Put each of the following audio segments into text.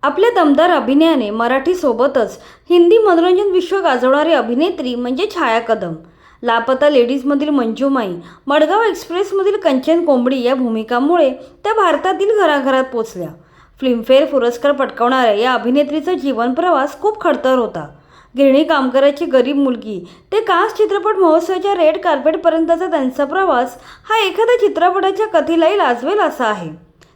आपल्या दमदार अभिनयाने मराठीसोबतच हिंदी मनोरंजन विश्व गाजवणारी अभिनेत्री म्हणजे छाया कदम. लापता लेडीजमधील मंजूमाई, मडगाव एक्सप्रेसमधील कंचन कोंबडी या भूमिकांमुळे त्या भारतातील घराघरात पोचल्या. फिल्मफेअर पुरस्कार पटकावणाऱ्या या अभिनेत्रीचा जीवन प्रवास खूप खडतर होता. गिरणी कामगाराची गरीब मुलगी ते कान्स चित्रपट महोत्सवाच्या रेड कार्पेटपर्यंतचा त्यांचा प्रवास हा एखाद्या चित्रपटाच्या कथेलाही लाजवेल असा आहे.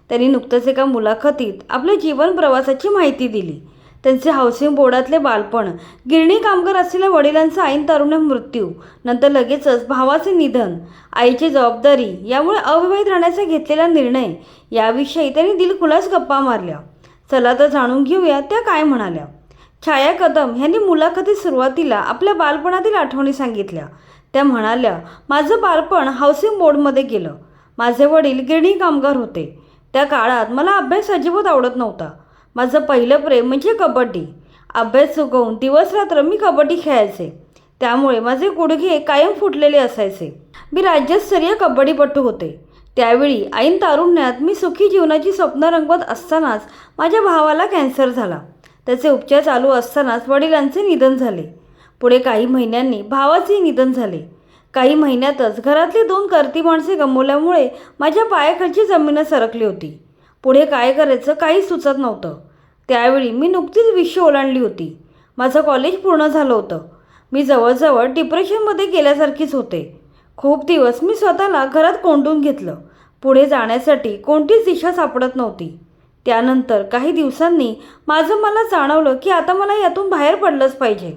त्यांनी नुकतंच एका मुलाखतीत आपल्या जीवन प्रवासाची माहिती दिली. त्यांचे हाऊसिंग बोर्डातले बालपण, गिरणी कामगार असलेल्या वडिलांचा ऐन तारुण्यात मृत्यू, नंतर लगेचच भावाचे निधन, आईची जबाबदारी, यामुळे अविवाहित राहण्याचा घेतलेला निर्णय याविषयी त्यांनी दिलखुलास गप्पा मारल्या. चला तर जाणून घेऊया त्या काय म्हणाल्या. छाया कदम यांनी मुलाखतीत सुरुवातीला आपल्या बालपणातील आठवणी सांगितल्या. त्या म्हणाल्या, माझं बालपण हाऊसिंग बोर्डमध्ये गेलं. माझे वडील गिरणी कामगार होते. त्या काळात मला अभ्यास अजिबात आवडत नव्हता. माझं पहिलं प्रेम म्हणजे कबड्डी. अभ्यास चुकवून दिवस रात्र मी कबड्डी खेळायचे. त्यामुळे माझे गुडघे कायम फुटलेले असायचे. मी राज्यस्तरीय कबड्डीपटू होते. त्यावेळी ऐन तारुण्यात मी सुखी जीवनाची स्वप्न रंगवत असतानाच माझ्या भावाला कॅन्सर झाला. त्याचे उपचार चालू असतानाच वडिलांचे निधन झाले. पुढे काही महिन्यांनी भावाचेही निधन झाले. काही महिन्यातच घरातली 2 करती माणसे गमावल्यामुळे माझ्या पायाखालची जमीन सरकली होती. पुढे काय करायचं काही सुचत नव्हतं. त्यावेळी मी नुकतीच 20 ओलांडली होती. माझं कॉलेज पूर्ण झालं होतं. मी जवळजवळ डिप्रेशनमध्ये गेल्यासारखीच होते. खूप दिवस मी स्वतःला घरात कोंडून घेतलं. पुढे जाण्यासाठी कोणतीच दिशा सापडत नव्हती. त्यानंतर काही दिवसांनी मला जाणवलं की आता मला यातून बाहेर पडलंच पाहिजे.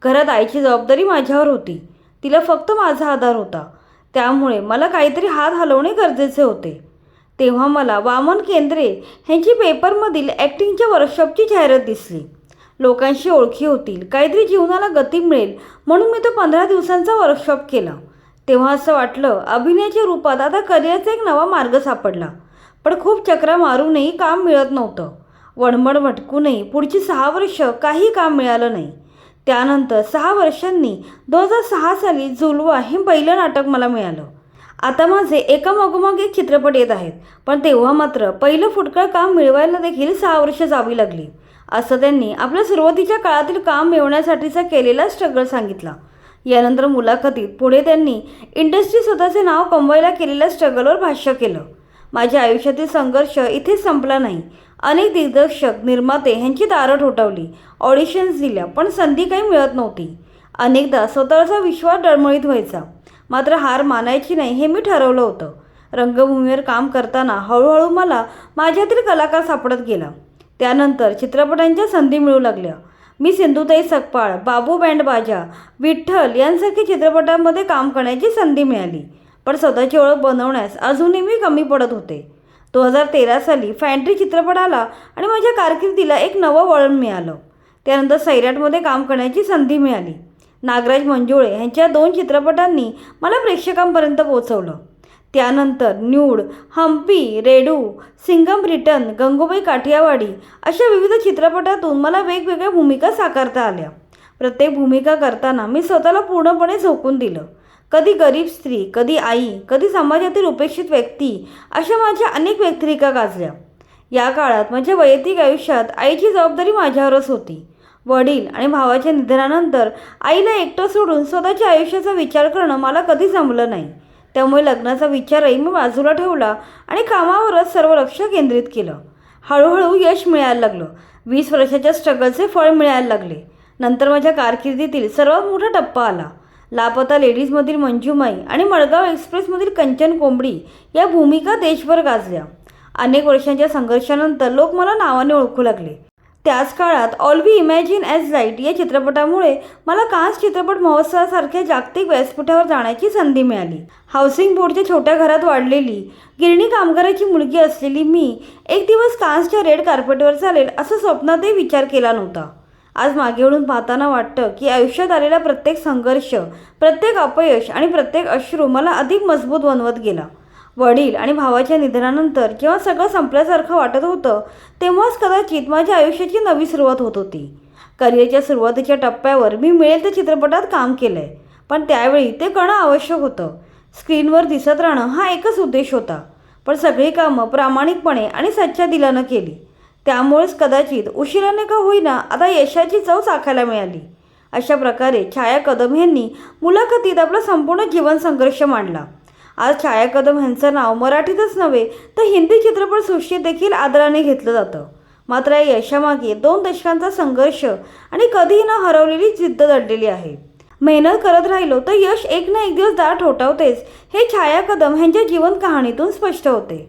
घरात आईची जबाबदारी माझ्यावर होती. तिला फक्त माझा आधार होता. त्यामुळे मला काहीतरी हात हलवणे गरजेचे होते. तेव्हा मला वामन केंद्रे यांची पेपरमधील ॲक्टिंगच्या वर्कशॉपची जाहिरात दिसली. लोकांशी ओळखी होतील, काहीतरी जीवनाला गती मिळेल म्हणून मी तो 15 दिवसांचा वर्कशॉप केला. तेव्हा असं वाटलं अभिनयाच्या रूपात आता करिअरचा एक नवा मार्ग सापडला. पण खूप चक्रा मारूनही काम मिळत नव्हतं. वणवण भटकूनही पुढची 6 वर्ष काही काम मिळालं नाही. त्यानंतर 6 वर्षांनी 2006 साली जुलवा हे पहिलं नाटक मला मिळालं. आता माझे एकामागोमाग एक चित्रपट येत आहेत. पण तेव्हा मात्र पहिलं फुटकळ काम मिळवायला देखील 6 वर्ष जावी लागली. असं त्यांनी आपल्या सुरुवातीच्या काळातील काम मिळवण्यासाठीचा केलेला स्ट्रगल सांगितला. यानंतर मुलाखतीत पुढे त्यांनी इंडस्ट्री स्वतःचे नाव कमवायला केलेल्या स्ट्रगलवर भाष्य केलं. माझ्या आयुष्यातील संघर्ष इथेच संपला नाही. अनेक दिग्दर्शक, निर्माते ह्यांची दारं ठोठावली, ऑडिशन्स दिल्या, पण संधी काही मिळत नव्हती. अनेकदा स्वतःचा विश्वास डळमळीत व्हायचा. मात्र हार मानायची नाही हे मी ठरवलं होतं. रंगभूमीवर काम करताना हळूहळू मला माझ्यातील कलाकार सापडत गेला. त्यानंतर चित्रपटांच्या संधी मिळू लागल्या. मी सिंधुताई सकपाळ, बाबू बँड बाजा, विठ्ठल यांसारख्या चित्रपटांमध्ये काम करण्याची संधी मिळाली. पण स्वतःची ओळख बनवण्यास अजूनही मी कमी पडत होते. 2013 साली फॅन्ट्री चित्रपट आला आणि माझ्या कारकिर्दीला एक नवं वळण मिळालं. त्यानंतर सैराटमध्ये काम करण्याची संधी मिळाली. नागराज मंजुळे यांच्या 2 चित्रपटांनी मला प्रेक्षकांपर्यंत पोहोचवलं. त्यानंतर न्यूड, हम्पी, रेडू, सिंगम रिटर्न, गंगूबाई काठियावाडी अशा विविध चित्रपटातून मला वेगवेगळ्या भूमिका साकारता आल्या. प्रत्येक भूमिका करताना मी स्वतःला पूर्णपणे झोकून दिलं. कधी गरीब स्त्री, कधी आई, कधी समाजातील उपेक्षित व्यक्ती अशा माझ्या अनेक व्यक्तिरेखा गाजल्या. या काळात माझ्या वैयक्तिक आयुष्यात आईची जबाबदारी माझ्यावरच होती. वडील आणि भावाच्या निधनानंतर आईला एकटं सोडून स्वतःच्या आयुष्याचा विचार करणं मला कधी जमलं नाही. त्यामुळे लग्नाचा विचारही मी बाजूला ठेवला आणि कामावरच सर्व लक्ष केंद्रित केलं. हळूहळू यश मिळायला लागलं. 20 वर्षाच्या स्ट्रगलचे फळ मिळायला लागले. नंतर माझ्या कारकिर्दीतील सर्वात मोठा टप्पा आला. लापता लेडीजमधील मंजूमाई आणि मडगाव एक्सप्रेसमधील कंचन कोंबडी या भूमिका देशभर गाजल्या. अनेक वर्षांच्या संघर्षानंतर लोक मला नावाने ओळखू लागले. त्याच काळात all we imagine as light या चित्रपटामुळे मला कान्स चित्रपट महोत्सवासारख्या जागतिक व्यासपीठावर जाण्याची संधी मिळाली. हाऊसिंग बोर्डच्या छोट्या घरात वाढलेली, गिरणी कामगाराची मुलगी असलेली मी एक दिवस कान्सच्या रेड कार्पेटवर चालेल असं स्वप्नातही विचार केला नव्हता. आज मागे वळून पाहताना वाटतं की आयुष्यात आलेला प्रत्येक संघर्ष, प्रत्येक अपयश आणि प्रत्येक अश्रू मला अधिक मजबूत बनवत गेला. वडील आणि भावाच्या निधनानंतर जेव्हा सगळं संपल्यासारखं वाटत होतं तेव्हाच कदाचित माझ्या आयुष्याची नवी सुरुवात होत होती. करिअरच्या सुरुवातीच्या टप्प्यावर मी मिळेल त्या चित्रपटात काम केलं आहे. पण त्यावेळी ते करणं आवश्यक होतं. स्क्रीनवर दिसत राहणं हा एकच उद्देश होता. पण सगळी कामं प्रामाणिकपणे आणि सच्च्या दिलानं केली. त्यामुळेच कदाचित उशिराने का होईना आता यशाची चव चाखायला मिळाली. अशा प्रकारे छाया कदम यांनी मुलाखतीत आपला संपूर्ण जीवन संघर्ष मांडला. आज छाया कदम यांचं नाव मराठीतच नव्हे तर हिंदी चित्रपटसृष्टीत देखील आदराने घेतलं जातं. मात्र या यशामागे 2 दशकांचा संघर्ष आणि कधीही न हरवलेली जिद्द दडलेली आहे. मेहनत करत राहिलो तर यश एक ना एक दिवस दार ठोठावतेच हे छाया कदम यांच्या जीवन कहाणीतून स्पष्ट होते.